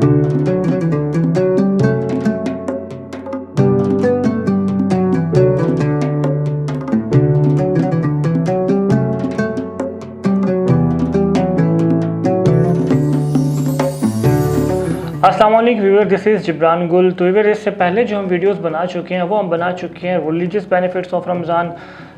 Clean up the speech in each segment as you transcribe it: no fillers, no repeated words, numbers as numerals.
अस्सलाम वालेकुम viewer, this is Jibran गुल। तो व्यूअर, इससे पहले जो हम वीडियोस बना चुके हैं वो हम बना चुके हैं religious benefits of Ramzan,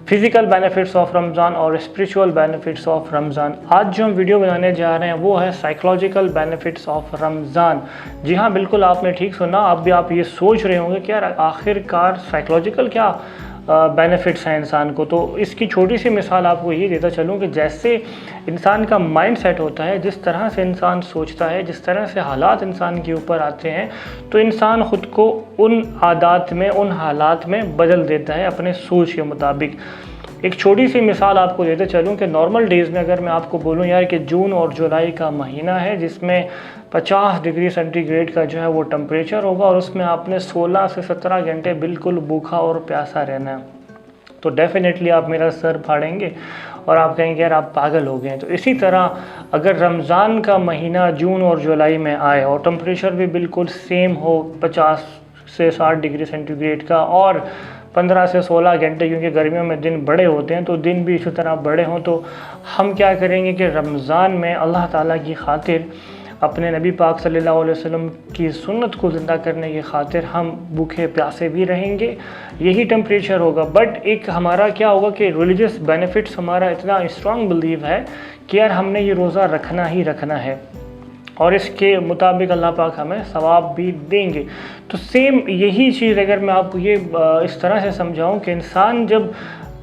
physical benefits of Ramzan और स्पिरिचुअल बेनिफिट्स ऑफ रमज़ान। आज जो हम वीडियो बनाने जा रहे हैं वो है साइकोलॉजिकल बेनिफिट्स ऑफ रमज़ान। जी हाँ, बिल्कुल आपने ठीक सुना। अब भी आप ये सोच रहे होंगे कि यार आखिरकार साइकोलॉजिकल क्या बेनिफिट्स हैं इंसान को। तो इसकी छोटी सी मिसाल आपको ये देता चलूँ कि जैसे इंसान का माइंड सेट होता है, जिस तरह से इंसान सोचता है, जिस तरह से हालात इंसान के ऊपर आते हैं, तो इंसान ख़ुद को उन आदात में, उन हालात में बदल देता है अपने सोच के मुताबिक। एक छोटी सी मिसाल आपको देते चलूँ कि नॉर्मल डेज़ में अगर मैं आपको बोलूँ यार कि जून और जुलाई का महीना है जिसमें 50 डिग्री सेंटीग्रेड का जो है वो टेम्परेचर होगा और उसमें आपने 16 से 17 घंटे बिल्कुल भूखा और प्यासा रहना है, तो डेफ़िनेटली आप मेरा सर फाड़ेंगे और आप कहेंगे यार आप पागल हो गए। तो इसी तरह अगर रमज़ान का महीना जून और जुलाई में आए और टेम्परेचर भी बिल्कुल सेम हो 50 से 60 डिग्री सेंटीग्रेड का और 15 से 16 घंटे, क्योंकि गर्मियों में दिन बड़े होते हैं तो दिन भी इसी तरह बड़े हों, तो हम क्या करेंगे कि रमज़ान में अल्लाह ताला की खातिर, अपने नबी पाक सल्लल्लाहु अलैहि वसल्लम की सुन्नत को ज़िंदा करने की खातिर हम भूखे प्यासे भी रहेंगे। यही टेम्परेचर होगा, बट एक हमारा क्या होगा कि रिलीजियस बेनिफिट्स हमारा इतना स्ट्रॉन्ग बिलीव है कि यार हमने ये रोज़ा रखना ही रखना है और इसके मुताबिक अल्लाह पाक हमें सवाब भी देंगे। तो सेम यही चीज़ अगर मैं आपको ये इस तरह से समझाऊं कि इंसान जब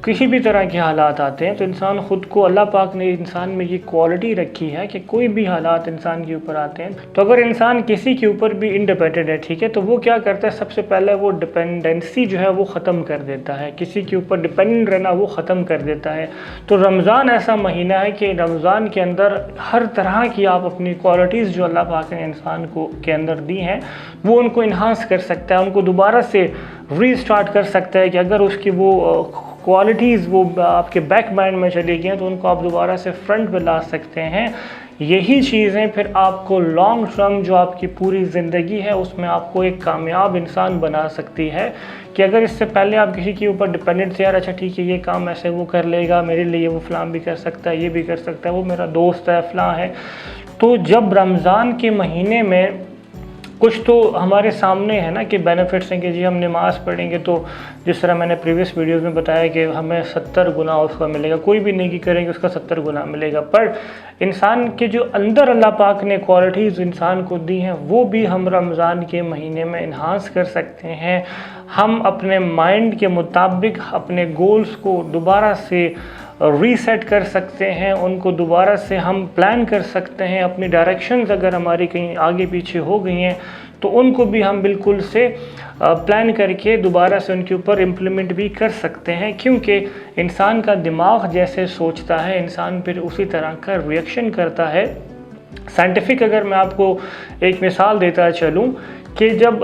किसी भी तरह के हालात आते हैं तो इंसान ख़ुद को, अल्लाह पाक ने इंसान में ये क्वालिटी रखी है कि कोई भी हालात इंसान के ऊपर आते हैं तो अगर इंसान किसी के ऊपर भी इंडिपेंडेंट है, ठीक है, तो वो क्या करता है, सबसे पहले वो डिपेंडेंसी जो है वो ख़त्म कर देता है, किसी के ऊपर डिपेंडेंट रहना वो ख़त्म कर देता है। तो रमज़ान ऐसा महीना है कि रमज़ान के अंदर हर तरह की आप अपनी क्वालिटीज़ जो अल्लाह पाक ने इंसान को के अंदर दी हैं वो उनको इन्हांस कर सकता है, उनको दोबारा से रीस्टार्ट कर सकता है कि अगर उसकी वो क्वालिटीज़ वो आपके बैक माइंड में चली गई हैं तो उनको आप दोबारा से फ्रंट पे ला सकते हैं। यही चीज़ें फिर आपको लॉन्ग टर्म जो आपकी पूरी ज़िंदगी है उसमें आपको एक कामयाब इंसान बना सकती है। कि अगर इससे पहले आप किसी के ऊपर डिपेंडेंट थे, यार अच्छा ठीक है ये काम ऐसे वो कर लेगा मेरे लिए, वो फ़लाँ भी कर सकता है, ये भी कर सकता है, वो मेरा दोस्त है, फ़लाँ है, तो जब रमज़ान के महीने में कुछ तो हमारे सामने है ना कि बेनिफिट्स हैं कि जी हम नमाज़ पढ़ेंगे तो जिस तरह मैंने प्रीवियस वीडियोस में बताया कि हमें 70 गुना उसका मिलेगा, कोई भी नेकी करेंगे उसका 70 गुना मिलेगा। पर इंसान के जो अंदर अल्लाह पाक ने क्वालिटीज़ इंसान को दी हैं वो भी हम रमज़ान के महीने में इन्हांस कर सकते हैं। हम अपने माइंड के मुताबिक अपने गोल्स को दोबारा से रीसेट कर सकते हैं, उनको दोबारा से हम प्लान कर सकते हैं। अपनी डायरेक्शंस अगर हमारी कहीं आगे पीछे हो गई हैं तो उनको भी हम बिल्कुल से प्लान करके दोबारा से उनके ऊपर इम्प्लीमेंट भी कर सकते हैं, क्योंकि इंसान का दिमाग जैसे सोचता है इंसान फिर उसी तरह का रिएक्शन करता है। साइंटिफिक अगर मैं आपको एक मिसाल देता चलूँ कि जब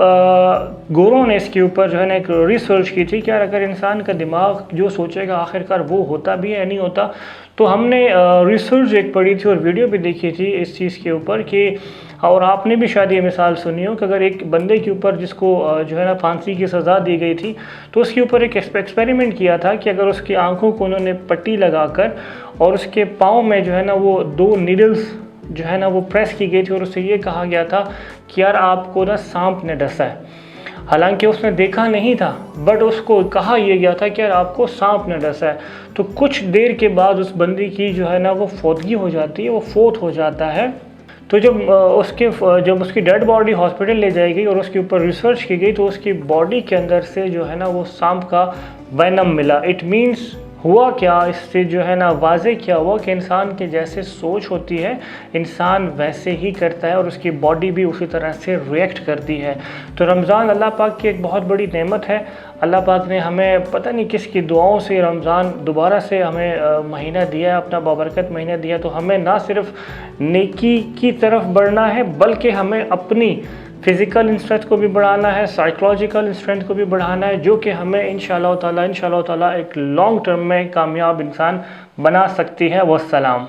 गोरों ने इसके ऊपर जो है ना एक रिसर्च की थी कि यार अगर इंसान का दिमाग जो सोचेगा आखिरकार वो होता भी है या नहीं होता, तो हमने रिसर्च एक पढ़ी थी और वीडियो भी देखी थी इस चीज़ के ऊपर कि, और आपने भी शायद ये मिसाल सुनी हो कि अगर एक बंदे के ऊपर जिसको जो है ना फांसी की सज़ा दी गई थी तो उसके ऊपर एक एक्सपेरिमेंट किया था कि अगर उसकी आँखों को उन्होंने पट्टी लगाकर और उसके पाँव में जो है ना वो 2 नीडल्स जो है ना वो प्रेस की गई थी और उससे ये कहा गया था कि यार आपको ना सांप ने डसा है। हालांकि उसने देखा नहीं था बट उसको कहा यह गया था कि यार आपको सांप ने डसा है। तो कुछ देर के बाद उस बंदी की जो है ना वो फौतगी हो जाती है, वो फोत हो जाता है। तो जब उसकी डेड बॉडी हॉस्पिटल ले जाई गई और उसके ऊपर रिसर्च की गई तो उसकी बॉडी के अंदर से जो है ना वो सांप का वेनम मिला। इट मीन्स हुआ क्या, इससे जो है ना वाज़े क्या हुआ कि इंसान के जैसे सोच होती है इंसान वैसे ही करता है और उसकी बॉडी भी उसी तरह से रिएक्ट करती है। तो रमज़ान अल्लाह पाक की एक बहुत बड़ी नेमत है। अल्लाह पाक ने हमें पता नहीं किसकी दुआओं से रमज़ान दोबारा से हमें महीना दिया है, अपना बाबरकत महीना दिया। तो हमें ना सिर्फ नेकी की तरफ बढ़ना है बल्कि हमें अपनी फ़िज़िकल स्ट्रेंथ को भी बढ़ाना है, साइकोलॉजिकल स्ट्रेंथ को भी बढ़ाना है, जो कि हमें इंशाअल्लाह ताला एक लॉन्ग टर्म में कामयाब इंसान बना सकती है। वस्सलाम।